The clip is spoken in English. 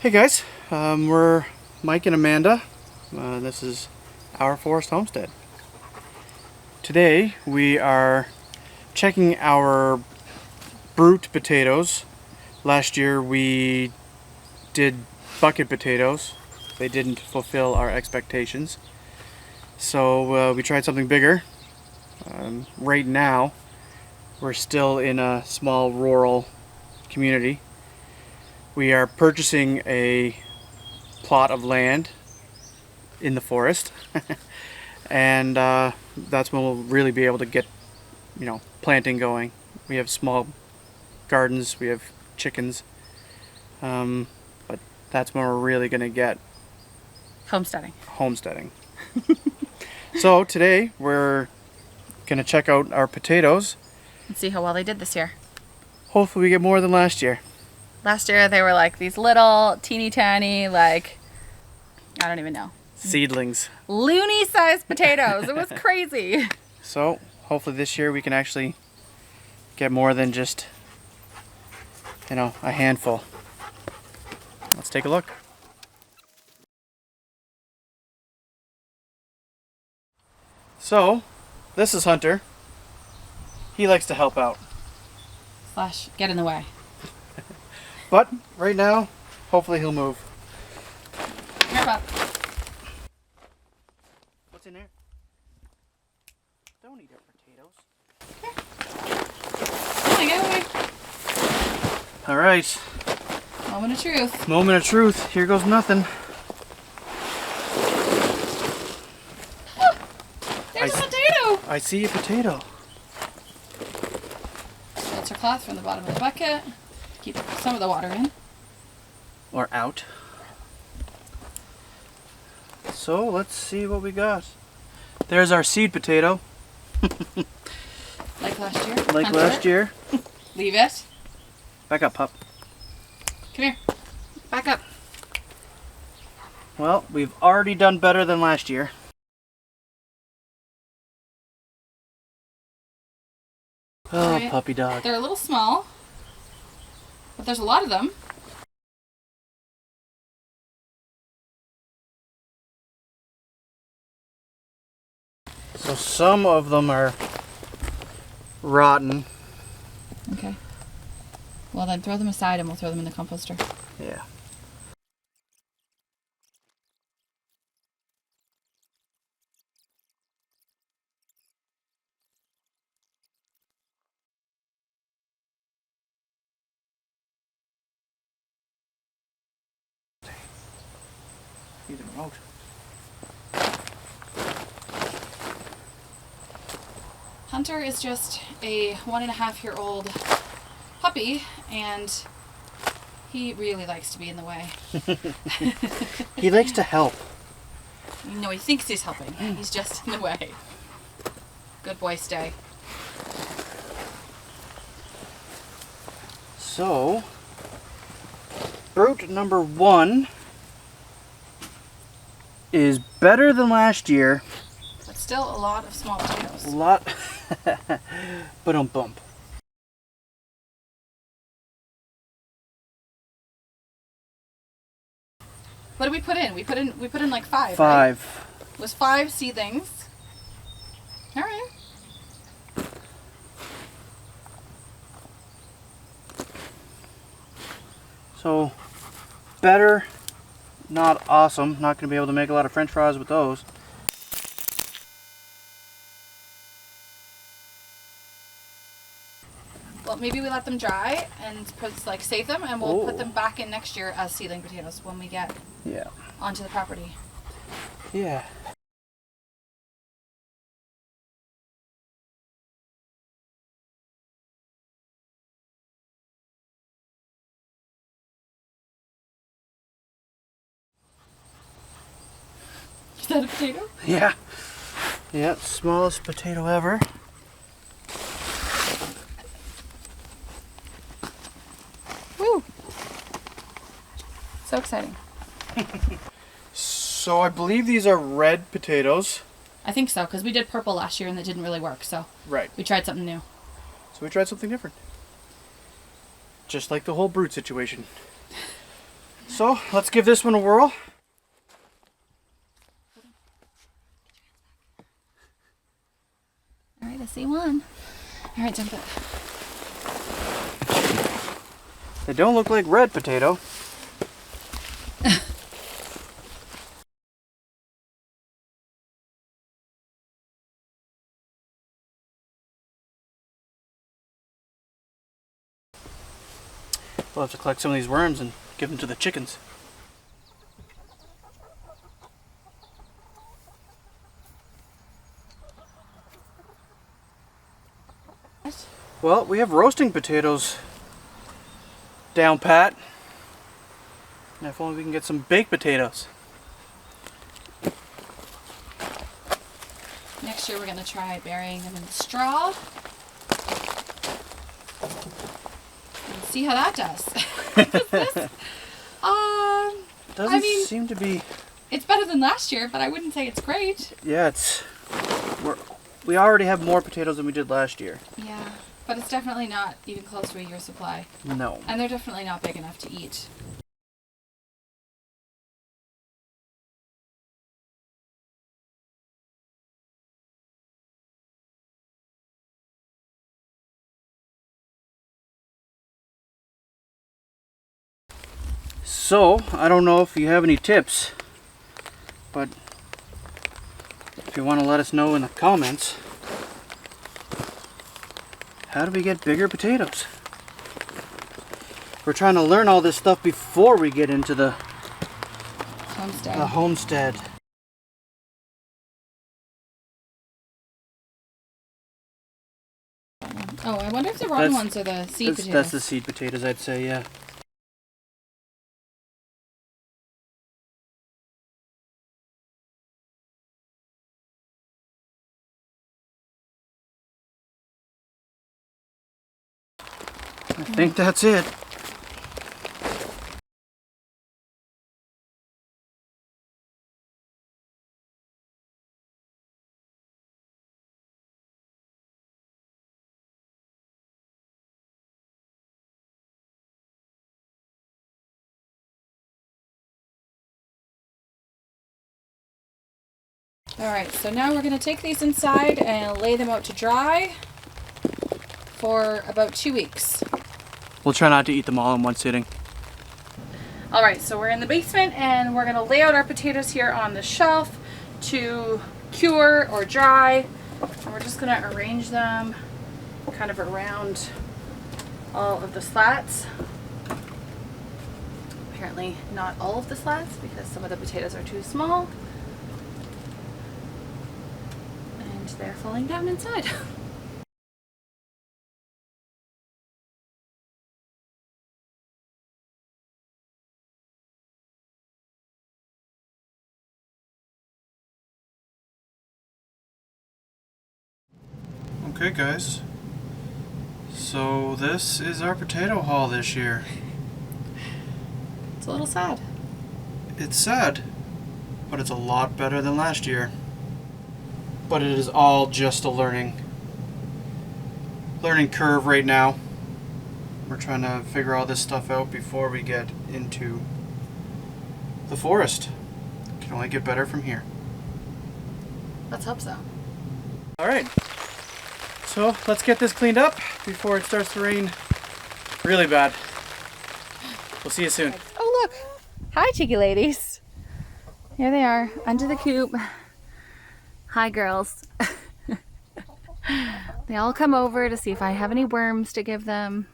Hey guys, we're Mike and Amanda. This is Our Forest Homestead. Today we are checking our brute potatoes. Last year we did bucket potatoes. They didn't fulfill our expectations. So we tried something bigger. Right now we're still in a small rural community. We are purchasing a plot of land in the forest and that's when we'll really be able to get, planting going. We have small gardens, we have chickens, but that's when we're really going to get homesteading. So today we're going to check out our potatoes and see how well they did this year. Hopefully we get more than last year. Last year they were like these little teeny tiny, like, I don't even know, Seedlings. loony sized potatoes. It was crazy. So hopefully this year we can actually get more than just, a handful. Let's take a look. So this is Hunter. He likes to help out. Slash, get in the way. But right now, hopefully he'll move. Come here, Bob. What's in there? Don't eat our potatoes. Oh my God. All right. Moment of truth. Moment of truth. Here goes nothing. There's a potato. I see a potato. Filter cloth from the bottom of the bucket. Keep some of the water in. Or out. So let's see what we got. There's our seed potato. Like last year. Like Hunter. last year. Leave it. Back up, pup. Come here. Back up. Well, we've already done better than last year. Oh, Alright. puppy dog. They're a little small, but there's a lot of them. So some of them are rotten. Okay. Well, then throw them aside and we'll throw them in the composter. Yeah. Need the remote. Hunter is just a 1.5-year-old puppy, and he really likes to be in the way. He likes to help. No, he thinks he's helping. He's just in the way. Good boy, stay. So, brute number 1 is better than last year. But still a lot of small potatoes. A lot. But bump. What did we put in? We put in like 5. 5. Right? It was 5 seedlings. All right. So, better, not awesome. Not going to be able to make a lot of French fries with those. Well, maybe we let them dry and save them, and we'll put them back in next year as seedling potatoes when we get onto the property. Yeah. Is that a potato? Yeah. Yeah, smallest potato ever. Woo! So exciting. So I believe these are red potatoes. I think so, because we did purple last year and that didn't really work, so Right. we tried something new. So we tried something different. Just like the whole brute situation. So let's give this one a whirl. All right, I see one. All right, dump it. They don't look like red potato. We'll have to collect some of these worms and give them to the chickens. Well, we have roasting potatoes down pat. And if only we can get some baked potatoes. Next year we're going to try burying them in straw. And see how that does. Doesn't seem to be. It's better than last year, but I wouldn't say it's great. Yeah, we already have more potatoes than we did last year. Yeah, but it's definitely not even close to a year's supply. No. And they're definitely not big enough to eat. So, I don't know if you have any tips, but if you want to let us know in the comments, how do we get bigger potatoes? We're trying to learn all this stuff before we get into the homestead. Oh, I wonder if the rotten ones are the seed potatoes. That's the seed potatoes, I'd say, yeah. I think that's it. Alright, so now we're going to take these inside and lay them out to dry for about 2 weeks. We'll try not to eat them all in one sitting. Alright, so we're in the basement and we're going to lay out our potatoes here on the shelf to cure or dry. And we're just going to arrange them kind of around all of the slats. Apparently not all of the slats because some of the potatoes are too small. And they're falling down inside. Okay guys, so this is our potato haul this year. It's a little sad. It's sad, but it's a lot better than last year. But it is all just a learning curve right now. We're trying to figure all this stuff out before we get into the forest. It can only get better from here. Let's hope so. Alright, so let's get this cleaned up before it starts to rain really bad. We'll see you soon. Oh look! Hi cheeky ladies! Here they are, under the coop. Hi girls. They all come over to see if I have any worms to give them.